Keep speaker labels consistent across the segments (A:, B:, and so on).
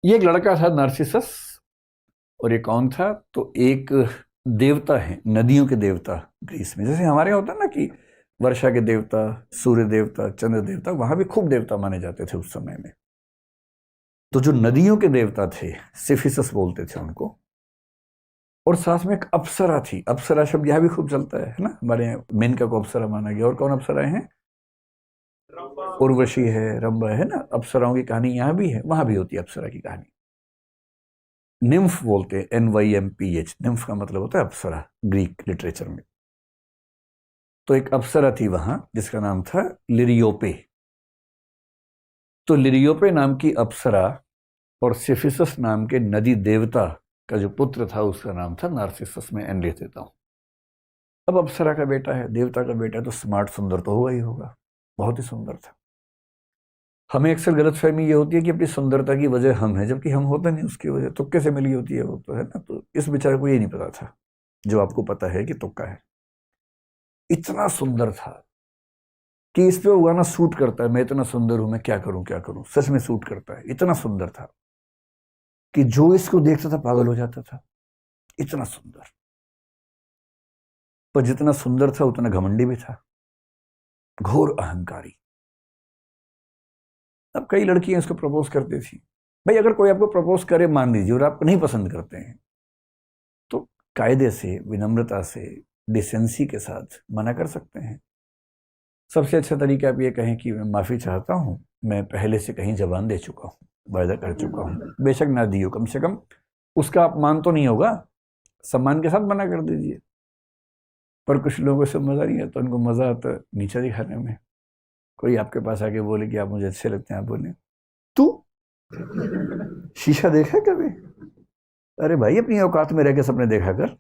A: ये एक लड़का था नार्सिसस। और ये कौन था? तो एक देवता है, नदियों के देवता। ग्रीस में जैसे हमारे यहाँ होता है ना कि वर्षा के देवता, सूर्य देवता, चंद्र देवता, वहां भी खूब देवता माने जाते थे उस समय में। तो जो नदियों के देवता थे, सिफिसस बोलते थे उनको। और साथ में एक अप्सरा थी। अप्सरा शब्द यहाँ भी खूब चलता है ना, हमारे यहाँ मेनका को अप्सरा माना गया। और कौन अप्सराएं हैं? उर्वशी है, रंभा है ना। अप्सराओं की कहानी यहाँ भी है, वहां भी होती है अप्सरा की कहानी। निम्फ बोलते हैं, NYMPH। निम्फ का मतलब होता है अप्सरा ग्रीक लिटरेचर में। तो एक अप्सरा थी वहां जिसका नाम था लिरियोपे। तो लिरियोपे नाम की अप्सरा और सिफिसस नाम के नदी देवता का जो पुत्र था उसका नाम था नार्सिसस। में एन लिख देता हूं। अब अप्सरा का बेटा है, देवता का बेटा है, तो स्मार्ट सुंदर तो होगा ही होगा। बहुत ही सुंदर था। हमें अक्सर गलतफहमी ये होती है कि अपनी सुंदरता की वजह हम हैं, जबकि हम होते नहीं उसकी वजह। तुक्के से मिली होती है वो, तो है ना। तो इस बेचारे को ये नहीं पता था जो आपको पता है कि तुक्का है। इतना सुंदर था कि इस पे वो गाना सूट करता है, मैं इतना सुंदर हूं, मैं क्या करूं क्या करूं। सच में सूट करता है। इतना सुंदर था कि जो इसको देखता था पागल हो जाता था। इतना सुंदर। पर जितना सुंदर था उतना घमंडी भी था, घोर अहंकारी। अब कई लड़कियां इसको प्रपोज करती थी। भाई अगर कोई आपको प्रपोज करे, मान लीजिए, और आपको नहीं पसंद करते हैं, तो कायदे से, विनम्रता से, डिसेंसी के साथ मना कर सकते हैं। सबसे अच्छा तरीका आप ये कहें कि मैं माफ़ी चाहता हूँ, मैं पहले से कहीं जबान दे चुका हूँ, वायदा कर चुका हूँ। बेशक ना दियो, कम से कम उसका अपमान तो नहीं होगा। सम्मान के साथ मना कर दीजिए। पर कुछ लोगों से मज़ा नहीं आता, उनको मज़ा आता है नीचा दिखाने में। कोई आपके पास आके बोले कि आप मुझे अच्छे लगते हैं, आप बोले तू शीशा देखा है कभी? अरे भाई अपनी औकात में रह के सपने देखा कर।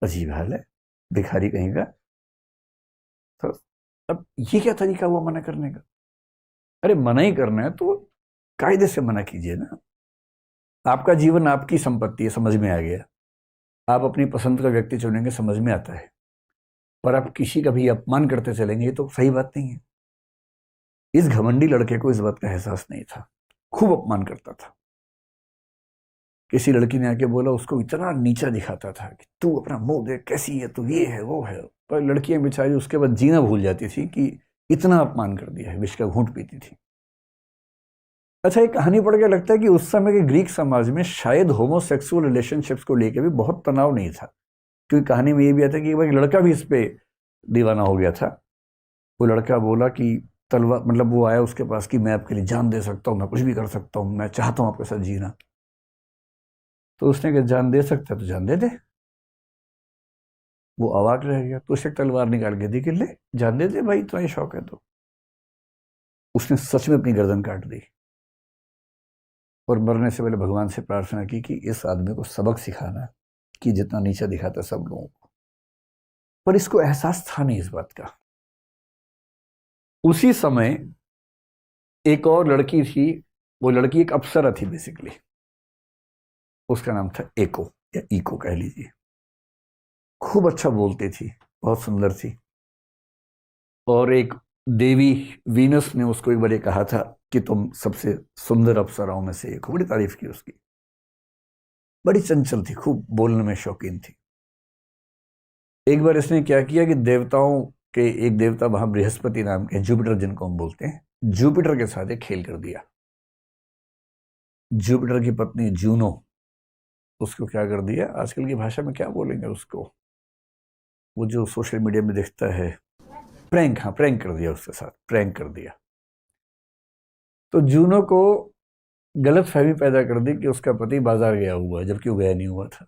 A: अजीब हाल है, भिखारी कहीं का। तो अब ये क्या तरीका हुआ मना करने का? अरे मना ही करना है तो कायदे से मना कीजिए ना। आपका जीवन आपकी संपत्ति है, समझ में आ गया। आप अपनी पसंद का व्यक्ति चुनेंगे, समझ में आता है। पर आप किसी का भी अपमान करते चलेंगे, ये तो सही बात नहीं है। इस घमंडी लड़के को इस बात का एहसास नहीं था। खूब अपमान करता था। किसी लड़की ने आके बोला, उसको इतना नीचा दिखाता था कि तू अपना मुंह देख, कैसी है तू, ये है वो है। पर लड़कियां बेचारी उसके बाद जीना भूल जाती थी कि इतना अपमान कर दिया है, विष का घूंट पीती थी। अच्छा, एक कहानी पढ़ के लगता है कि उस समय के ग्रीक समाज में शायद होमोसेक्सुअल रिलेशनशिप्स को लेकर भी बहुत तनाव नहीं था। क्योंकि कहानी में ये भी आता है कि एक लड़का भी इस पे दीवाना हो गया था। वो लड़का बोला कि तलवार, मतलब वो आया उसके पास कि मैं आपके लिए जान दे सकता हूँ, मैं कुछ भी कर सकता हूँ, मैं चाहता हूँ आपके साथ जीना। तो उसने कहा जान दे सकता है तो जान दे दे। वो अवाक रह गया। तो उसने तलवार निकाल के दी कि ले जान दे दे भाई, इतना ही शौक है तो। उसने सच में अपनी गर्दन काट दी और मरने से पहले भगवान से प्रार्थना की कि इस आदमी को सबक सिखाना कि जितना नीचा दिखाता सब लोगों को। पर इसको एहसास था नहीं इस बात का। उसी समय एक और लड़की थी। वो लड़की एक अप्सरा थी बेसिकली। उसका नाम था एको, या इको कह लीजिए। खूब अच्छा बोलती थी, बहुत सुंदर थी। और एक देवी वीनस ने उसको एक बार कहा था कि तुम सबसे सुंदर अप्सराओं में से एक हो। बड़ी तारीफ की उसकी। बड़ी चंचल थी, खूब बोलने में शौकीन थी। एक बार इसने क्या किया कि देवताओं के एक देवता वहां बृहस्पति नाम के, जुपिटर जिनको हम बोलते हैं, जुपिटर के साथ एक खेल कर दिया। जुपिटर की पत्नी जूनो, उसको क्या कर दिया, आजकल की भाषा में क्या बोलेंगे उसको, वो जो सोशल मीडिया में दिखता है, प्रैंक। हाँ, प्रैंक कर दिया उसके साथ, प्रैंक कर दिया। तो जूनो को गलत फहमी पैदा कर दी कि उसका पति बाजार गया हुआ है, जबकि वो गया नहीं हुआ था।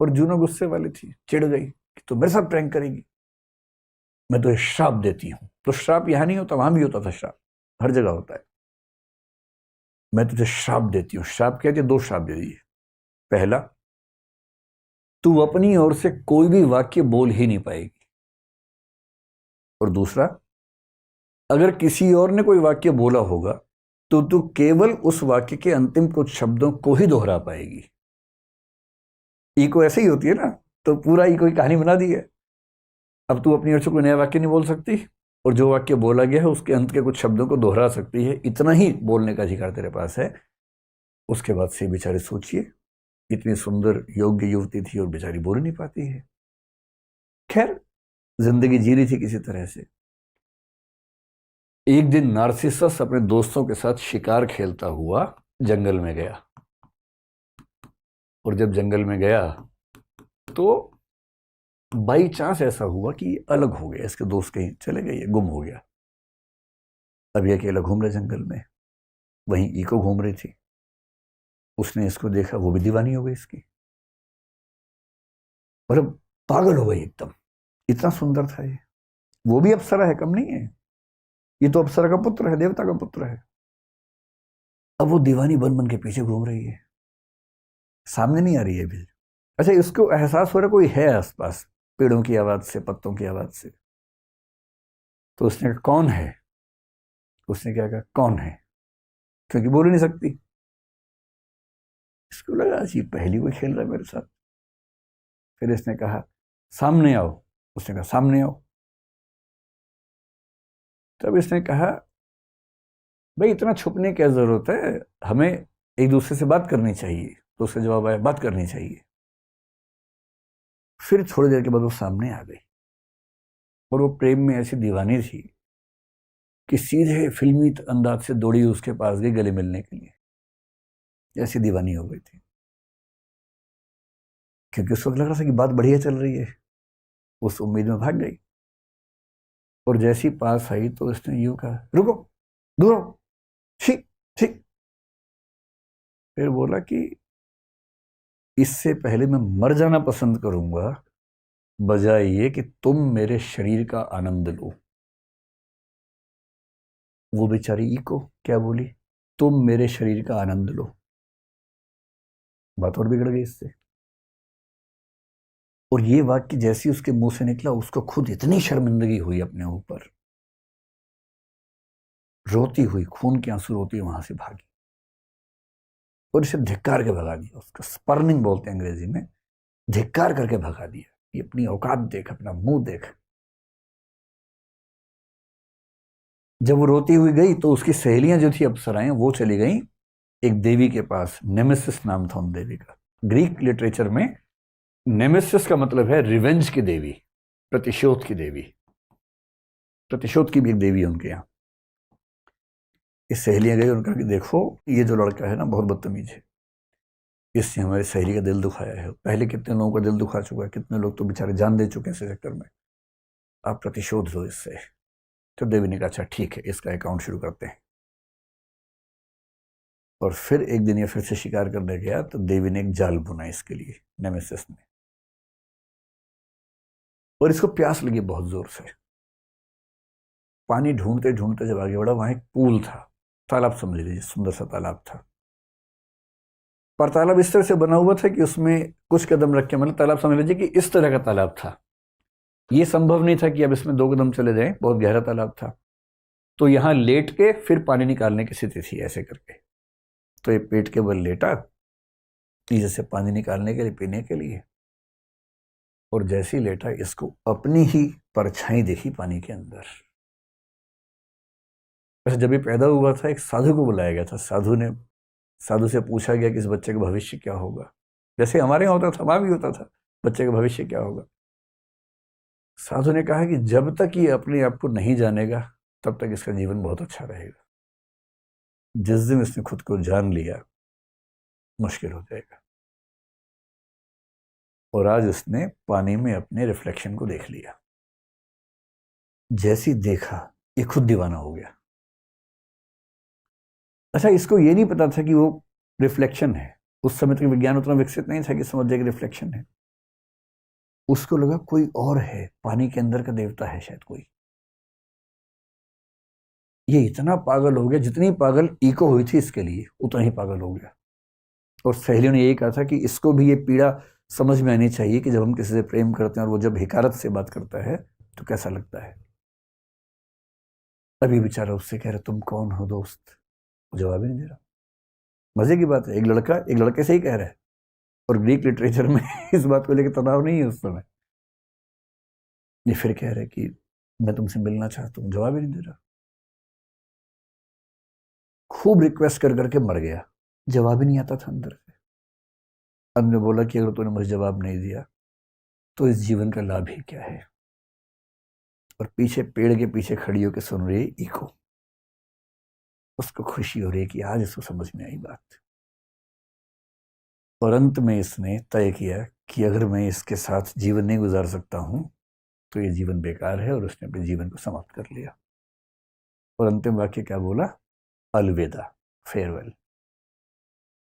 A: और जूनो गुस्से वाली थी, चिढ़ गई कि तू मेरे साथ प्रैंक करेगी, मैं तुझे श्राप देती हूं। तो श्राप यहां नहीं होता, वहां भी होता था श्राप, हर जगह होता है। मैं तुझे श्राप देती हूँ। श्राप क्या दिया? दो श्राप दे दिए। पहला, तू अपनी ओर से कोई भी वाक्य बोल ही नहीं पाएगी। और दूसरा, अगर किसी और ने कोई वाक्य बोला होगा तो तू केवल उस वाक्य के अंतिम कुछ शब्दों को ही दोहरा पाएगी। इको ऐसे ही होती है ना। तो पूरा इको की कहानी बना दी है। अब तू अपनी ओर से कोई नया वाक्य नहीं बोल सकती, और जो वाक्य बोला गया है उसके अंत के कुछ शब्दों को दोहरा सकती है। इतना ही बोलने का अधिकार तेरे पास है। उसके बाद से बेचारे सोचिए, इतनी सुंदर योग्य युवती थी और बेचारी बोल नहीं पाती है। खैर, जिंदगी जी रही थी किसी तरह से। एक दिन नार्सिसस अपने दोस्तों के साथ शिकार खेलता हुआ जंगल में गया, और जब जंगल में गया तो बाई चांस ऐसा हुआ कि अलग हो गया, इसके दोस्त कहीं चले गए, गुम हो गया। अब ये अकेला घूम रहे जंगल में, वहीं ईको घूम रही थी। उसने इसको देखा, वो भी दीवानी हो गई इसकी, मतलब पागल हो गई एकदम। इतना सुंदर था ये, वो भी अप्सरा है, कम नहीं है, ये तो अप्सरा का पुत्र है, देवता का पुत्र है। अब वो दीवानी बन बन के पीछे घूम रही है, सामने नहीं आ रही है भी। अच्छा, इसको एहसास हो रहा कोई है आसपास, पेड़ों की आवाज से, पत्तों की आवाज से। तो उसने कहा कौन है, उसने क्या कहा कौन है, क्योंकि बोल ही नहीं सकती। इसको लगा अजीब पहेली कोई खेल रहा है मेरे साथ। फिर इसने कहा सामने आओ, उसने कहा सामने आओ। तब इसने कहा भाई इतना छुपने की क्या जरूरत है, हमें एक दूसरे से बात करनी चाहिए। तो उसका जवाब आया बात करनी चाहिए। फिर थोड़ी देर के बाद वो सामने आ गई, और वो प्रेम में ऐसी दीवानी थी कि सीधे फिल्मी अंदाज से दौड़ी उसके पास गई गले मिलने के लिए। ऐसी दीवानी हो गई थी, क्योंकि उस वक्त लग रहा था कि बात बढ़िया चल रही है। उस उम्मीद में भाग गई, और जैसी पास आई तो उसने यूं कहा रुको, दूर हो, ठीक ठीक। फिर बोला कि इससे पहले मैं मर जाना पसंद करूंगा, बजाय ये कि तुम मेरे शरीर का आनंद लो। वो बेचारी इको क्या बोली, तुम मेरे शरीर का आनंद लो। बात और बिगड़ गई इससे। और ये वाक्य जैसी उसके मुंह से निकला, उसको खुद इतनी शर्मिंदगी हुई अपने ऊपर, रोती हुई, खून के आंसू रोती हुई वहां से भागी, और इसे धिक्कार के भगा दिया। उसका स्पर्निंग बोलते हैं अंग्रेजी में, धिक्कार करके भगा दिया। ये अपनी औकात देख, अपना मुंह देख। जब वो रोती हुई गई तो उसकी सहेलियां जो थी अप्सराएं, वो चली गई एक देवी के पास। नेमेसिस नाम था उन देवी का। ग्रीक लिटरेचर में नेमेसिस का मतलब है रिवेंज की देवी, प्रतिशोध की देवी। प्रतिशोध की भी एक देवी है उनके यहाँ। इस सहेलियां गई, उनका कि देखो ये जो लड़का है ना बहुत बदतमीज है, इसने हमारी सहेली का दिल दुखाया है, पहले कितने लोगों का दिल दुखा चुका है, कितने लोग तो बेचारे जान दे चुके हैं इस चक्कर में, आप प्रतिशोध लो इससे। तो देवी ने कहा अच्छा ठीक है, इसका अकाउंट शुरू करते हैं। और फिर एक दिन ये फिर से शिकार करने गया, तो देवी ने एक जाल बुना इसके लिए, नेमेसिस ने। और इसको प्यास लगी बहुत जोर से। पानी ढूंढते ढूंढते जब आगे बढ़ा, वहां एक पूल था, तालाब समझ लीजिए, सुंदर सा तालाब था। पर तालाब इस तरह से बना हुआ था कि उसमें कुछ कदम रख के, मतलब तालाब समझ लीजिए कि इस तरह का तालाब था। ये संभव नहीं था कि अब इसमें 2 कदम चले जाएं, बहुत गहरा तालाब था। तो यहां लेट के फिर पानी निकालने की स्थिति थी, ऐसे करके। तो ये पेट के बल लेटा नीचे से पानी निकालने के लिए, पीने के लिए। और जैसे ही लेटा, इसको अपनी ही परछाई देखी पानी के अंदर। वैसे जब ये पैदा हुआ था, एक साधु को बुलाया गया था। साधु से पूछा गया कि इस बच्चे का भविष्य क्या होगा। जैसे हमारे यहाँ होता था, वहां भी होता था, बच्चे का भविष्य क्या होगा। साधु ने कहा कि जब तक ये अपने आप को नहीं जानेगा, तब तक इसका जीवन बहुत अच्छा रहेगा। जिस दिन इसने खुद को जान लिया, मुश्किल हो जाएगा। और आज उसने पानी में अपने रिफ्लेक्शन को देख लिया। जैसी देखा, ये खुद दीवाना हो गया। अच्छा, इसको ये नहीं पता था कि वो रिफ्लेक्शन है। उस समय तक विज्ञान उतना विकसित नहीं था कि समझ जाए कि रिफ्लेक्शन है। उसको लगा कोई और है, पानी के अंदर का देवता है शायद कोई। ये इतना पागल हो गया, जितनी पागल इको हुई थी इसके लिए, उतना ही पागल हो गया। और सहेलियों ने यही कहा था कि इसको भी ये पीड़ा समझ में आनी चाहिए कि जब हम किसी से प्रेम करते हैं और वो जब हिकारत से बात करता है तो कैसा लगता है। अभी बेचारा उससे कह रहा तुम कौन हो दोस्त, जवाब ही नहीं दे रहा। मजे की बात है, एक लड़का एक लड़के से ही कह रहा है। और ग्रीक लिटरेचर में इस बात को लेकर तनाव नहीं है उस समय। ये फिर कह रहे कि मैं तुमसे मिलना चाहता हूं, जवाब ही नहीं दे रहा। खूब रिक्वेस्ट कर करके मर गया। जवाब ही नहीं आता था अंदर से। अब ने बोला कि अगर तूने मुझे जवाब नहीं दिया तो इस जीवन का लाभ ही क्या है। और पीछे पेड़ के पीछे खड़ी होकर सुन रही इको, उसको खुशी हो रही है कि आज इसको समझ में आई बात। और अंत में इसने तय किया कि अगर मैं इसके साथ जीवन नहीं गुजार सकता हूं तो ये जीवन बेकार है, और उसने अपने जीवन को समाप्त कर लिया। और अंतिम वाक्य क्या बोला? अलविदा, फेयरवेल।